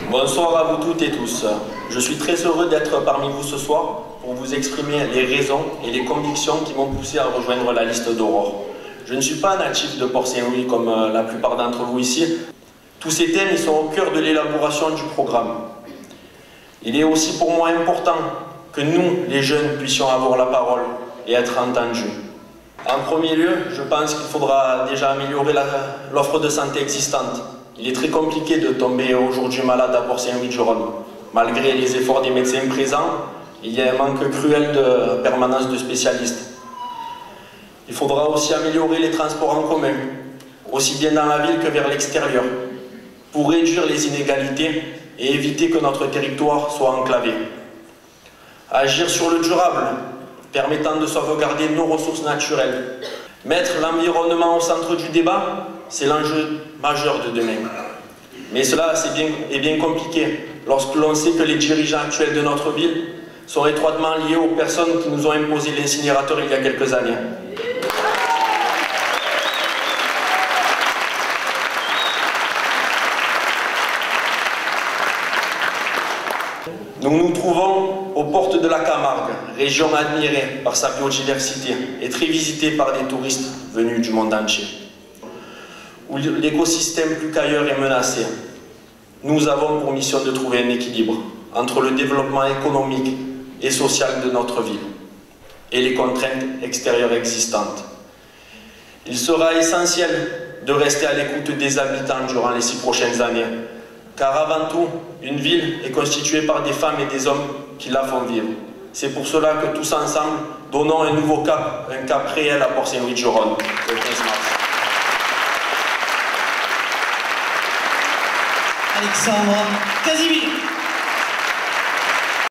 Bonsoir à vous toutes et tous. Je suis très heureux d'être parmi vous ce soir pour vous exprimer les raisons et les convictions qui m'ont poussé à rejoindre la liste d'Aurore. Je ne suis pas natif de Port-Saint-Louis comme la plupart d'entre vous ici. Tous ces thèmes ils sont au cœur de l'élaboration du programme. Il est aussi pour moi important que nous, les jeunes, puissions avoir la parole et être entendus. En premier lieu, je pense qu'il faudra déjà améliorer l'offre de santé existante. Il est très compliqué de tomber aujourd'hui malade à Port-Saint-Louis-du-Rhône. Malgré les efforts des médecins présents, il y a un manque cruel de permanence de spécialistes. Il faudra aussi améliorer les transports en commun, aussi bien dans la ville que vers l'extérieur, pour réduire les inégalités et éviter que notre territoire soit enclavé. Agir sur le durable, permettant de sauvegarder nos ressources naturelles. Mettre l'environnement au centre du débat, c'est l'enjeu majeur de demain. Mais cela est bien compliqué lorsque l'on sait que les dirigeants actuels de notre ville sont étroitement liés aux personnes qui nous ont imposé l'incinérateur il y a quelques années. Nous nous trouvons aux portes de la Camargue, région admirée par sa biodiversité et très visitée par des touristes venus du monde entier, où l'écosystème plus qu'ailleurs est menacé. Nous avons pour mission de trouver un équilibre entre le développement économique et social de notre ville et les contraintes extérieures existantes. Il sera essentiel de rester à l'écoute des habitants durant les 6 prochaines années, car avant tout, une ville est constituée par des femmes et des hommes qui la font vivre. C'est pour cela que tous ensemble, donnons un nouveau cap, un cap réel à Port-Saint-Louis-du-Rhône, le 15 mars. Alexandre Casimir.